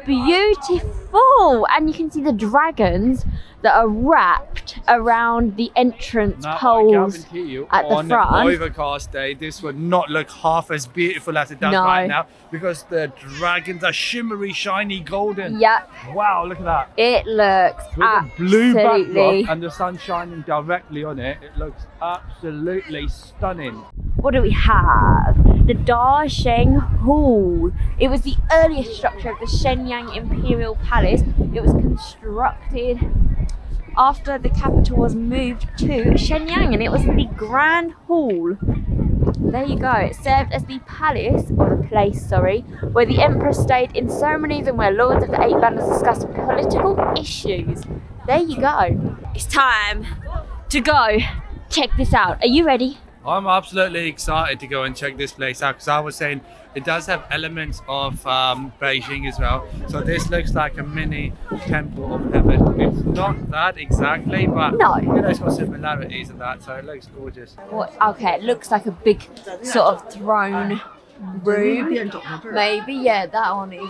Speaker 1: beautiful. And you can see the dragons that are wrapped around the entrance
Speaker 2: Now, I
Speaker 1: poles
Speaker 2: guarantee you,
Speaker 1: at the
Speaker 2: on
Speaker 1: front.
Speaker 2: an overcast day, this would not look half as beautiful as it does
Speaker 1: No.
Speaker 2: right now, because the dragons are shimmery, shiny, golden.
Speaker 1: Yep,
Speaker 2: Wow, look at that.
Speaker 1: it looks
Speaker 2: With a blue
Speaker 1: absolutely.
Speaker 2: backdrop and the sun shining directly on it, it looks absolutely stunning.
Speaker 1: What do we have? The Dazheng Hall. It was the earliest structure of the Shenyang Imperial Palace. It was constructed after the capital was moved to Shenyang, and it was the Grand Hall. There you go. It served as the palace, or the place, sorry, where the emperor stayed in ceremonies and where lords of the Eight Banners discussed political issues. There you go. It's time to go check this out. Are you ready?
Speaker 2: I'm absolutely excited to go and check this place out, because I was saying it does have elements of Beijing as well. So this looks like a mini temple of heaven. It's not that exactly, but
Speaker 1: No.
Speaker 2: you know, it's got similarities and that, so it looks gorgeous.
Speaker 1: What? Okay, it looks like a big sort of throne room. Maybe, yeah, that one is.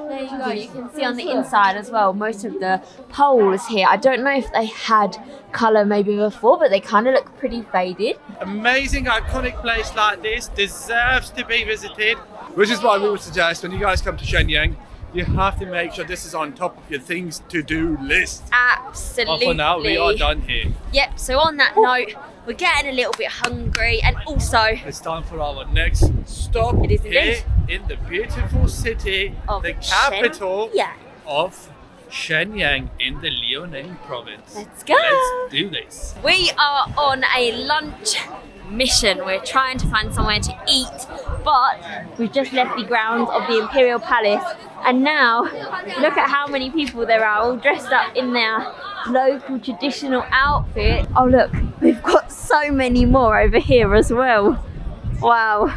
Speaker 1: There you go. You can see on the inside as well. Most of the poles here. I don't know if they had colour maybe before, but they kind of look pretty faded.
Speaker 2: Amazing, iconic place like this deserves to be visited, which is what we would suggest when you guys come to Shenyang. You have to make sure this is on top of your things to do list.
Speaker 1: Absolutely.
Speaker 2: But for now, we are done here.
Speaker 1: Yep. So on that note, we're getting a little bit hungry, and also
Speaker 2: It's time for our next stop
Speaker 1: It is
Speaker 2: here
Speaker 1: indeed.
Speaker 2: in the beautiful city,
Speaker 1: Of
Speaker 2: the capital
Speaker 1: Shenyang.
Speaker 2: of Shenyang in the Liaoning province.
Speaker 1: Let's go.
Speaker 2: Let's do this.
Speaker 1: We are on a lunch mission. We're trying to find somewhere to eat, but we've just left the grounds of the Imperial Palace, and now look at how many people there are, all dressed up in their local traditional outfit. Oh look, we've got so many more over here as well. Wow.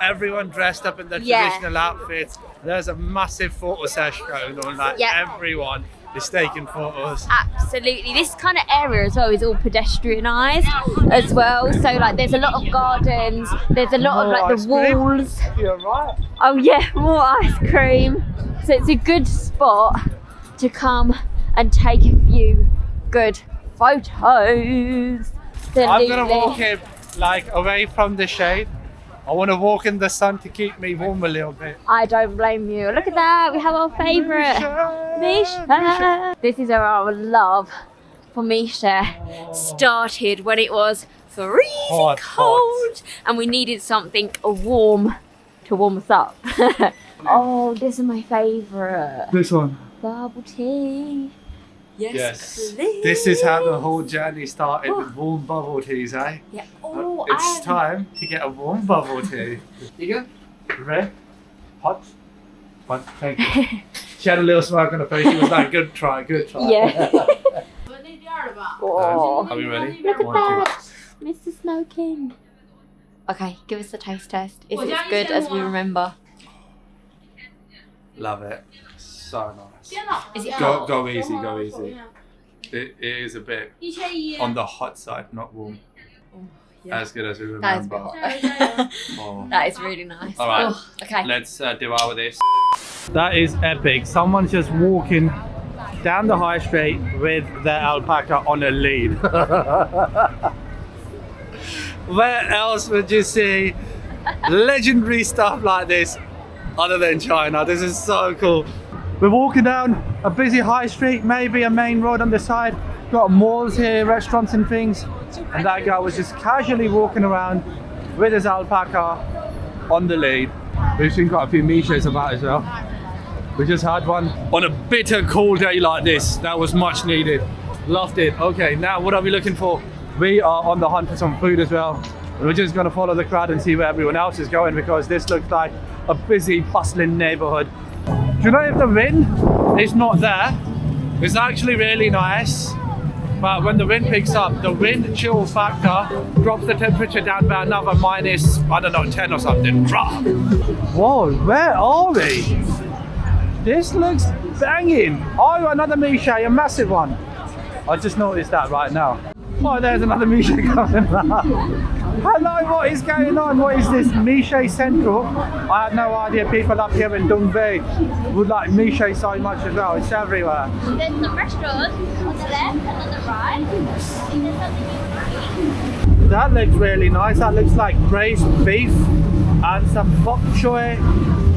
Speaker 2: Everyone dressed up in their
Speaker 1: Yeah.
Speaker 2: traditional outfits. There's a massive photo session going on. Like
Speaker 1: Yeah.
Speaker 2: everyone is taking photos.
Speaker 1: Absolutely. This kind of area as well is all pedestrianised as well. So like there's a lot of gardens, there's a lot of
Speaker 2: More
Speaker 1: like
Speaker 2: ice
Speaker 1: the
Speaker 2: cream.
Speaker 1: walls.
Speaker 2: You're right.
Speaker 1: Oh yeah, more ice cream. So it's a good spot to come and take a few good photos.
Speaker 2: I'm gonna
Speaker 1: Absolutely.
Speaker 2: walk in like away from the shade. I want to walk in the sun to keep me warm a little bit.
Speaker 1: I don't blame you. Look at that, we have our favourite. Misha. This is where our love for Misha started, when it was freezing
Speaker 2: Hot,
Speaker 1: cold and we needed something warm to warm us up. Oh, this is my favourite.
Speaker 2: This one.
Speaker 1: Bubble tea. Yes, please.
Speaker 2: This is how the whole journey started with warm bubble teas, eh?
Speaker 1: Yeah. Oh,
Speaker 2: It's time to get a warm bubble tea. You go? Ready? Hot? Hot. Thank you. She had a little smirk on her face. She was like, good try, good try.
Speaker 1: Yeah. Oh.
Speaker 2: Are we ready?
Speaker 1: Look at
Speaker 2: 1, 2.
Speaker 1: that, Mr. Snow King. Okay, give us the taste test. Is it as good as we remember?
Speaker 2: Love it. So nice.
Speaker 1: Is it
Speaker 2: Go easy, go easy. It is a bit on the hot side, not warm.
Speaker 1: Yeah.
Speaker 2: As good as we
Speaker 1: That is,
Speaker 2: remember. Oh.
Speaker 1: that is really nice.
Speaker 2: All right.
Speaker 1: Oh, okay.
Speaker 2: Let's devour this. That is epic. Someone's just walking down the high street with their alpaca on a lead. Where else would you see legendary stuff like this other than China? This is so cool. We're walking down a busy high street, maybe a main road on the side. Got malls here, restaurants and things. And that guy was just casually walking around with his alpaca on the lead. We've seen quite a few Miches about as well. We just had one on a bitter cold day like this. That was much needed. Loved it. Okay, now what are we looking for? We are on the hunt for some food as well. We're just gonna follow the crowd and see where everyone else is going because this looks like a busy, bustling neighborhood. Do you know if the wind is not there, it's actually really nice. But when the wind picks up, the wind chill factor drops the temperature down by another minus, I don't know, 10 or something. Whoa, where are we? This looks banging. Oh, another Miche, a massive one. I just noticed that right now. Oh, there's another Miche coming out. Hello, what is going on? What is this? Miche Central? I had no idea people up here in Dongbei would like Miche so much as well. It's everywhere.
Speaker 1: There's some restaurants on the left and on the right. There's something you want to eat.
Speaker 2: That looks really nice. That looks like braised beef and some bok choy.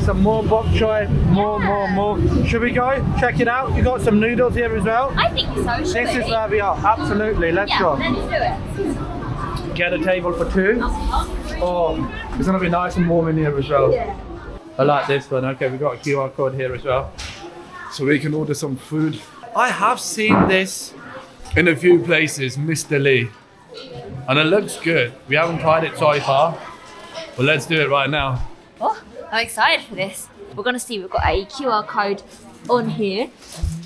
Speaker 2: Some more bok choy. More. Should we go? Check it out. You got some noodles here as well.
Speaker 1: I think so. Should
Speaker 2: This
Speaker 1: we?
Speaker 2: is where we are. Absolutely. Let's
Speaker 1: Yeah,
Speaker 2: go.
Speaker 1: let's do it.
Speaker 2: Get a table for 2. Oh, it's gonna be nice and warm in here as well.
Speaker 1: Yeah.
Speaker 2: I like this one. Okay, we got a QR code here as well, so we can order some food. I have seen this in a few places, Mr. Lee, and it looks good. We haven't tried it so far, but let's do it right now.
Speaker 1: Oh, I'm excited for this. We're gonna see, we've got a QR code on here.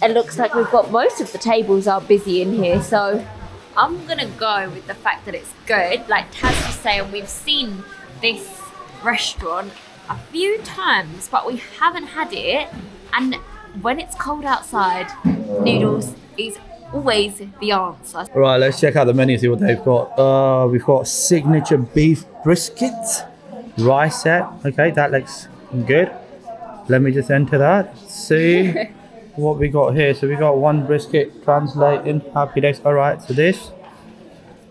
Speaker 1: It looks like we've got most of the tables are busy in here, so I'm gonna go with the fact that it's good. Like Taz was saying, we've seen this restaurant a few times, but we haven't had it. And when it's cold outside, noodles is always the answer.
Speaker 2: Right, let's check out the menu, see what they've got. We've got signature beef brisket, rice set. Okay, that looks good. Let me just enter that. See what we got here. So we got one brisket, translating, happy days. All right, so this.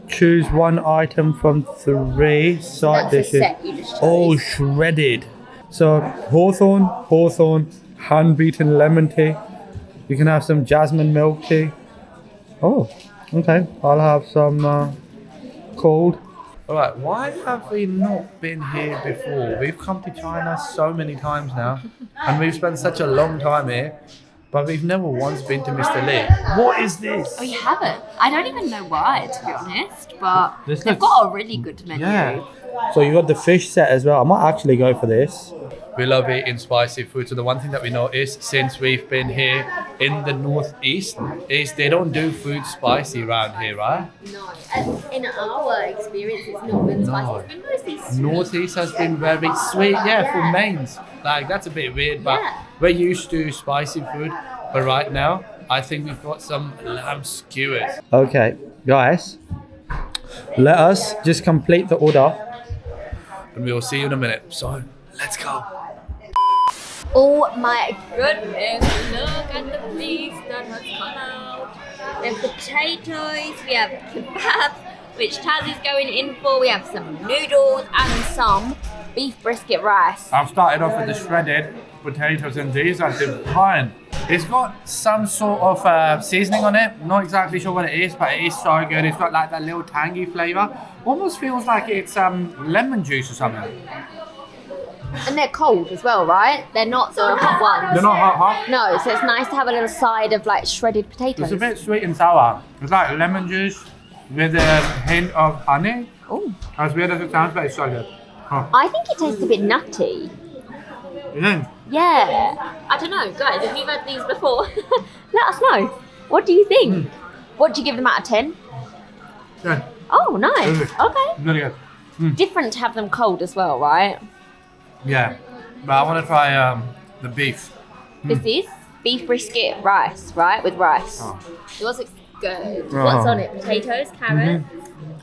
Speaker 2: Choose one item from 3 side
Speaker 1: That's a
Speaker 2: dishes.
Speaker 1: set you just chose.
Speaker 2: Oh, shredded. So hawthorn, hand-beaten lemon tea. You can have some jasmine milk tea. Oh, okay. I'll have some cold. All right, why have we not been here before? We've come to China so many times now, and we've spent such a long time here, but we've never once been to Mr. Lee. What is this?
Speaker 1: Oh, you haven't? I don't even know why, to be honest, but
Speaker 2: This
Speaker 1: they've
Speaker 2: looks-
Speaker 1: got a really good menu.
Speaker 2: Yeah. So you got the fish set as well. I might actually go for this. We love eating spicy food. So the one thing that we noticed since we've been here in the northeast is they don't do food spicy around here, right?
Speaker 1: No, and in our experience, it's not been spicy.
Speaker 2: No.
Speaker 1: It's been mostly sweet.
Speaker 2: Northeast has been very sweet, yeah, for mains. Like that's a bit weird, but
Speaker 1: Yeah.
Speaker 2: we're used to spicy food. But right now, I think we've got some lamb skewers. Okay, guys, let us just complete the order, and we will see you in a minute. So let's go.
Speaker 1: Oh my goodness, look at the feast that has come out. There's potatoes, we have kebabs, which Taz is going in for. We have some noodles and some beef brisket rice.
Speaker 2: I've started off with the shredded potatoes, and these are divine. It's got some sort of seasoning on it. Not exactly sure what it is, but it is so good. It's got like that little tangy flavour. Almost feels like it's lemon juice or something.
Speaker 1: And they're cold as well, right? They're not the hot ones.
Speaker 2: They're not hot.
Speaker 1: No, so it's nice to have a little side of like shredded potatoes.
Speaker 2: It's a bit sweet and sour. It's like lemon juice with a hint of honey.
Speaker 1: Oh.
Speaker 2: As weird as it sounds, but it's so good. Oh.
Speaker 1: I think it tastes a bit nutty.
Speaker 2: Yeah.
Speaker 1: Yeah. I don't know, guys, if you've had these before, let us know. What do you think? What do you give them out of 10?
Speaker 2: Good.
Speaker 1: Oh, nice.
Speaker 2: Really?
Speaker 1: Okay.
Speaker 2: Really good.
Speaker 1: Different to have them cold as well, right?
Speaker 2: Yeah. But I want to try the beef.
Speaker 1: This is beef brisket rice, right? With rice.
Speaker 2: Oh.
Speaker 1: Yours looks good. What's on it? Potatoes, carrots.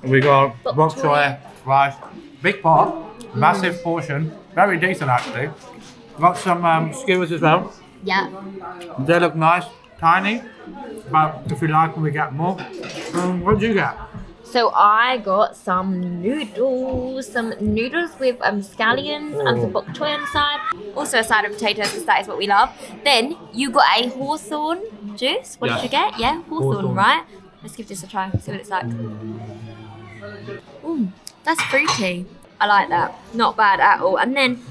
Speaker 2: We got
Speaker 1: Bok
Speaker 2: bok
Speaker 1: choy.
Speaker 2: choy, rice, big pot, massive portion, very decent actually. Got some skewers as well.
Speaker 1: Yeah.
Speaker 2: They look nice, tiny, but if you like them, we get more. What did you get?
Speaker 1: So I got some noodles with scallions and some bok choy on the side. Also a side of potatoes because that is what we love. Then you got a hawthorn juice. What did you get? Yeah, hawthorn, right? Let's give this a try, see what it's like. Ooh, that's fruity. I like that. Not bad at all. And then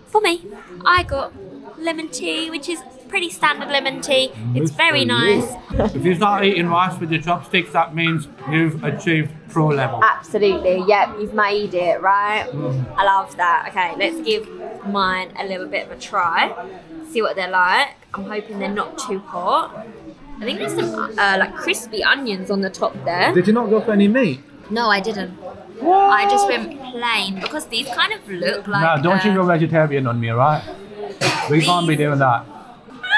Speaker 1: for me, I got lemon tea, which is pretty standard lemon tea. It's very nice.
Speaker 2: If you start eating rice with your chopsticks, that means you've achieved pro level.
Speaker 1: Absolutely, yep, you've made it, right? I love that. Okay, let's give mine a little bit of a try. See what they're like. I'm hoping they're not too hot. I think there's some like crispy onions on the top there.
Speaker 2: Did you not go for any meat?
Speaker 1: No, I didn't. I just went plain because these kind of look like...
Speaker 2: No, don't you go vegetarian on me, right? We can't be doing that.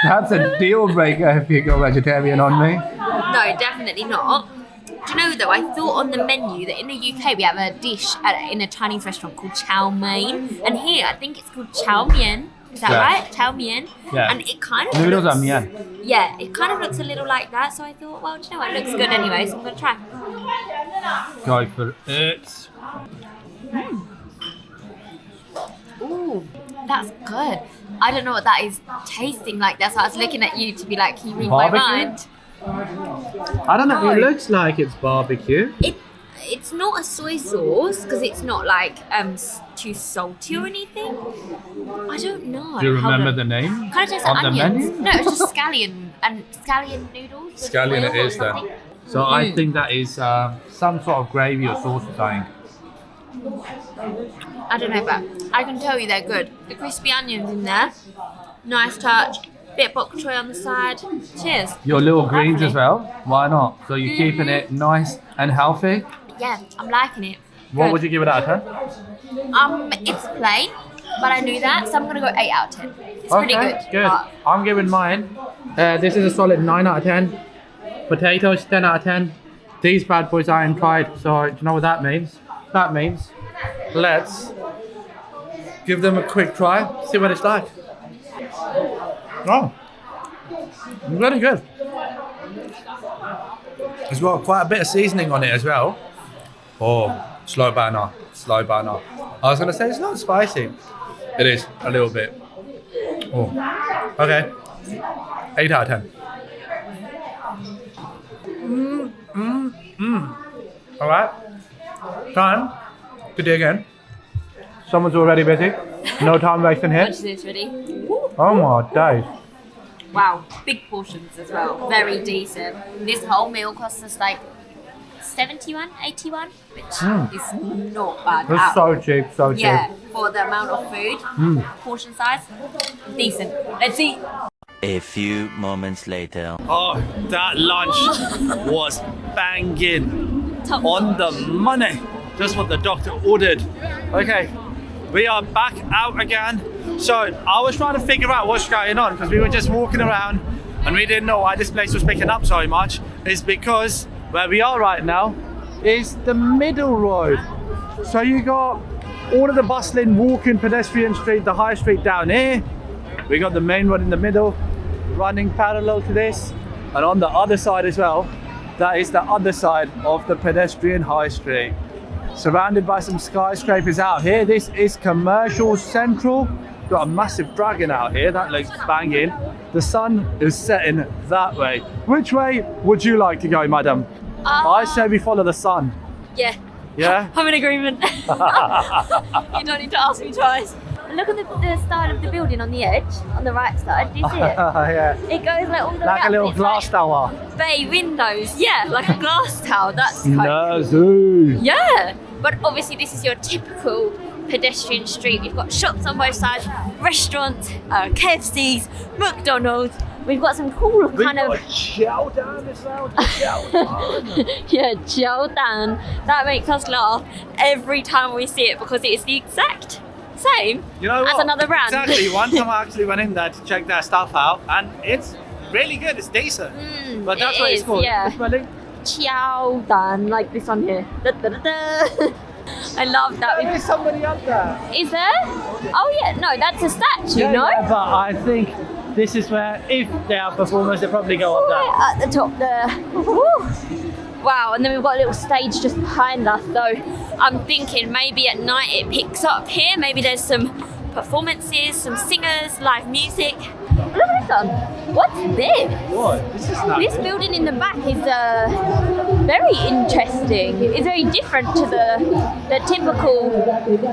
Speaker 2: That's a deal breaker if you go vegetarian on me.
Speaker 1: No, definitely not. Do you know though, I thought on the menu that in the UK we have a dish in a Chinese restaurant called chow mein. And here I think it's called chow mein. Is that right? Chow mein.
Speaker 2: Yeah.
Speaker 1: And it kind of
Speaker 2: Noodles
Speaker 1: looks,
Speaker 2: are mian.
Speaker 1: yeah, it kind of looks a little like that. So I thought, well, do you know what? It looks good anyway, so I'm going to try.
Speaker 2: Go for it.
Speaker 1: Ooh, that's good. I don't know what that is tasting like. That's why I was looking at you to be like, can you read my mind?
Speaker 2: I don't know,
Speaker 1: No.
Speaker 2: it looks like it's barbecue.
Speaker 1: It's not a soy sauce because it's not like too salty or anything. I don't know.
Speaker 2: Do you
Speaker 1: Hold
Speaker 2: remember
Speaker 1: on.
Speaker 2: the name?
Speaker 1: Kind of tastes
Speaker 2: on
Speaker 1: like
Speaker 2: the
Speaker 1: onions.
Speaker 2: menu?
Speaker 1: No, it's just scallion noodles. with
Speaker 2: Scallion
Speaker 1: oil
Speaker 2: it
Speaker 1: or
Speaker 2: is then.
Speaker 1: something.
Speaker 2: So I think that is some sort of gravy or sauce or something.
Speaker 1: I don't know, but I can tell you they're good. The crispy onions in there, nice touch. Bit of bok choy on the side. Cheers.
Speaker 2: Your little greens
Speaker 1: Lovely.
Speaker 2: as well. Why not? So you're keeping it nice and healthy.
Speaker 1: Yeah, I'm liking it.
Speaker 2: What
Speaker 1: Good.
Speaker 2: would you give it out of 10?
Speaker 1: It's plain, but I knew that, so I'm gonna go 8 out of 10. It's pretty good. But
Speaker 2: I'm giving mine. This is a solid 9 out of 10. Potatoes 10 out of 10. These bad boys I ain't tried, so do you know what that means? That means let's give them a quick try, see what it's like. Oh, really good. It's got quite a bit of seasoning on it as well. Oh, slow burner. I was gonna say it's not spicy. It is a little bit. Oh, okay. 8 out of 10. All right. Time to dig in. Someone's already busy. No time wasting here.
Speaker 1: watch this, ready?
Speaker 2: Oh my days.
Speaker 1: Wow, big portions as well. Very decent. This whole meal costs us like 71, 81, which is not bad.
Speaker 2: It's
Speaker 1: at
Speaker 2: so cheap, so cheap.
Speaker 1: Yeah, for the amount of food, portion size, decent. Let's eat.
Speaker 4: A few moments later.
Speaker 2: Oh, that lunch was banging. On the money. Just what the doctor ordered. Okay, we are back out again. So I was trying to figure out what's going on because we were just walking around and we didn't know why this place was picking up so much. It's because where we are right now is the middle road. So you got all of the bustling walking pedestrian street, the high street down here. We got the main road in the middle running parallel to this, and on the other side as well, that is the other side of the pedestrian high street, surrounded by some skyscrapers out here. This is Commercial Central. Got a massive dragon out here that looks banging. The sun is setting that way. Which way would you like to go, madam? I say we follow the sun.
Speaker 1: Yeah,
Speaker 2: Yeah?
Speaker 1: I'm in agreement. You don't need to ask me twice. look at the style of the building on the edge, on the right side. Do you see it?
Speaker 5: Yeah.
Speaker 1: It goes like all the way
Speaker 5: Like
Speaker 1: up.
Speaker 5: a little
Speaker 1: It's
Speaker 5: glass tower.
Speaker 1: bay windows. Yeah, like a glass tower. That's quite
Speaker 5: No zoo.
Speaker 1: Yeah, but obviously this is your typical pedestrian street. We've got shops on both sides, restaurants, KFCs, McDonald's. We've got some cool kind of
Speaker 5: chow down as well. Chow down.
Speaker 1: yeah, jiaodan. That makes us laugh every time we see it because it is the exact same
Speaker 2: You know
Speaker 1: as
Speaker 2: what?
Speaker 1: another brand.
Speaker 2: Exactly. One time I actually went in there to check their stuff out, and it's really good. It's decent. But that's what it's called.
Speaker 1: Yeah.
Speaker 2: It's spelling.
Speaker 1: Jiaodan, like this one here. Da, da, da, da. I love that.
Speaker 5: There's somebody up there.
Speaker 1: Is there? Oh yeah, no, that's a statue, no?
Speaker 5: Yeah, but I think this is where, if they are performers, they probably go up there.
Speaker 1: Right at the top there. Woo. Wow, and then we've got a little stage just behind us. So I'm thinking maybe at night it picks up here. Maybe there's some performances, some singers, live music. Look at this one. What's this?
Speaker 5: What? This is nice.
Speaker 1: This building in the back is very interesting. It's very different to the typical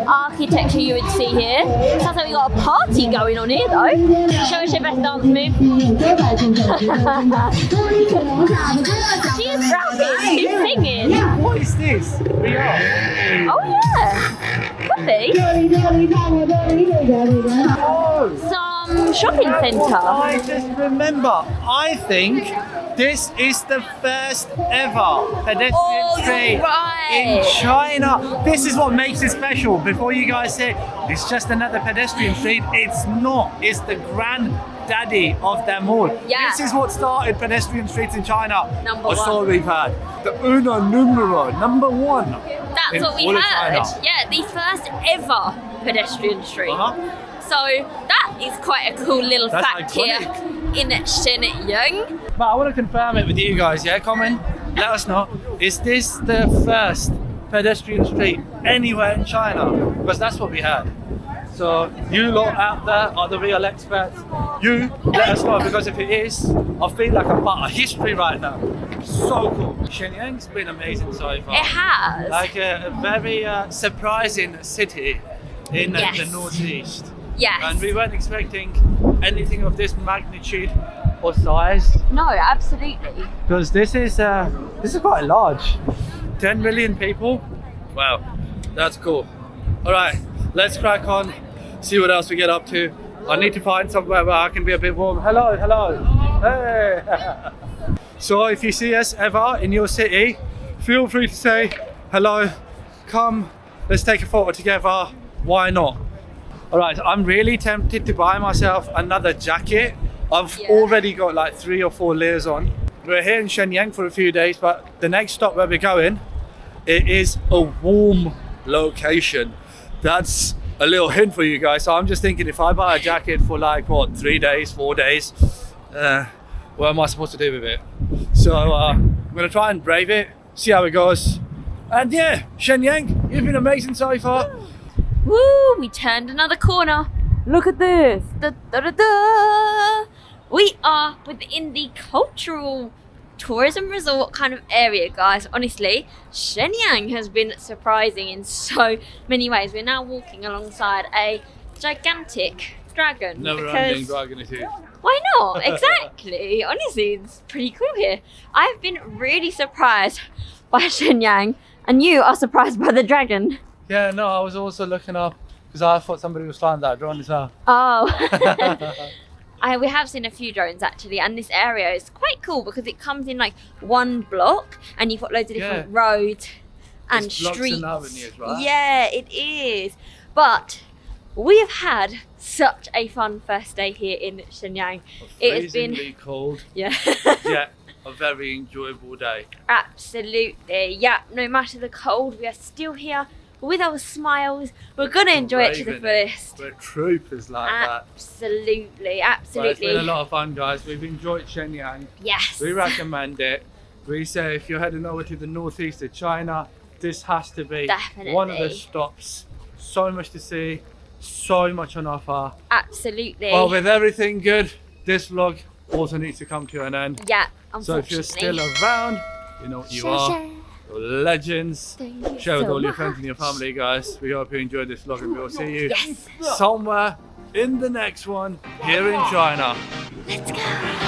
Speaker 1: architecture you would see here. Sounds like we got a party going on here though. Show us your best dance move. She's rapping, she's singing.
Speaker 5: What is this? We are.
Speaker 1: Oh yeah, could be.
Speaker 5: Oh.
Speaker 1: Some shopping centre.
Speaker 2: I just remember. I think this is the first ever pedestrian street
Speaker 1: you're right.
Speaker 2: in China. This is what makes it special. Before you guys say it's just another pedestrian street, it's not. It's the granddaddy of them all.
Speaker 1: Yeah.
Speaker 2: This is what started pedestrian streets in China.
Speaker 1: Number
Speaker 2: That's
Speaker 1: one.
Speaker 2: all we've had. The uno numero, number one.
Speaker 1: That's
Speaker 2: in
Speaker 1: what we
Speaker 2: all of
Speaker 1: heard.
Speaker 2: China.
Speaker 1: Yeah, the first ever pedestrian street.
Speaker 2: Uh-huh.
Speaker 1: So that is quite a cool little
Speaker 2: That's
Speaker 1: fact here in Shenyang.
Speaker 2: But I want to confirm it with you guys, yeah? Comment, let us know. Is this the first pedestrian street anywhere in China? Because that's what we had. So you lot out there are the real experts. You let us know, because if it is, I feel like I'm part of history right now. So cool. Shenyang's been amazing so far.
Speaker 1: It has.
Speaker 2: Like a very surprising city in the
Speaker 1: Yes.
Speaker 2: northeast.
Speaker 1: Yes.
Speaker 2: And we weren't expecting anything of this magnitude or size,
Speaker 1: No, absolutely.
Speaker 2: because this is quite large. 10 million people. Wow, that's cool. All right, let's crack on, see what else we get up to. I need to find somewhere where I can be a bit warm. Hello, hello. Hey. So if you see us ever in your city, feel free to say hello. Come, let's take a photo together. Why not? All right, I'm really tempted to buy myself another jacket. I've already got like 3 or 4 layers on. We're here in Shenyang for a few days, but the next stop where we're going, it is a warm location. That's a little hint for you guys. So I'm just thinking, if I buy a jacket for like, what, 3 days, 4 days, what am I supposed to do with it? So I'm gonna try and brave it, see how it goes. And yeah, Shenyang, you've been amazing so far.
Speaker 1: Woo, we turned another corner. Look at this. Da, da, da, da. We are within the cultural tourism resort kind of area, guys. Honestly, Shenyang has been surprising in so many ways. We're now walking alongside a gigantic dragon.
Speaker 2: Never
Speaker 1: because-
Speaker 2: ending dragon it is.
Speaker 1: Why not? Exactly. Honestly, it's pretty cool here. I've been really surprised by Shenyang, and you are surprised by the dragon.
Speaker 2: Yeah, no, I was also looking up because I thought somebody was flying that drone as well.
Speaker 1: Oh. We have seen a few drones actually, and this area is quite cool because it comes in like one block and you've got loads of different roads and
Speaker 2: It's blocks
Speaker 1: streets.
Speaker 2: and avenues, right?
Speaker 1: Yeah, it is. But we have had such a fun first day here in Shenyang. It has been
Speaker 2: Freezingly cold,
Speaker 1: yeah.
Speaker 2: yeah, a very enjoyable day.
Speaker 1: Absolutely. Yeah, no matter the cold, we are still here with our smiles. We're gonna enjoy it to the
Speaker 2: Braving it.
Speaker 1: fullest.
Speaker 2: We're troopers like that.
Speaker 1: Absolutely,
Speaker 2: But it's
Speaker 1: absolutely.
Speaker 2: been a lot of fun, guys. We've enjoyed Shenyang.
Speaker 1: Yes.
Speaker 2: We recommend it. We say if you're heading over to the northeast of China, this has to be one of the
Speaker 1: Definitely.
Speaker 2: stops. So much to see, so much on offer.
Speaker 1: Absolutely.
Speaker 2: Well, with everything good, this vlog also needs to come to an end.
Speaker 1: Yeah,
Speaker 2: So if
Speaker 1: unfortunately.
Speaker 2: you're still around, you know what you are. your legends.
Speaker 1: Thank you
Speaker 2: Share with
Speaker 1: so
Speaker 2: all your friends
Speaker 1: much.
Speaker 2: and your family, guys. We hope you enjoyed this vlog and we'll see you
Speaker 1: Yes.
Speaker 2: somewhere in the next one here in China.
Speaker 1: Let's go.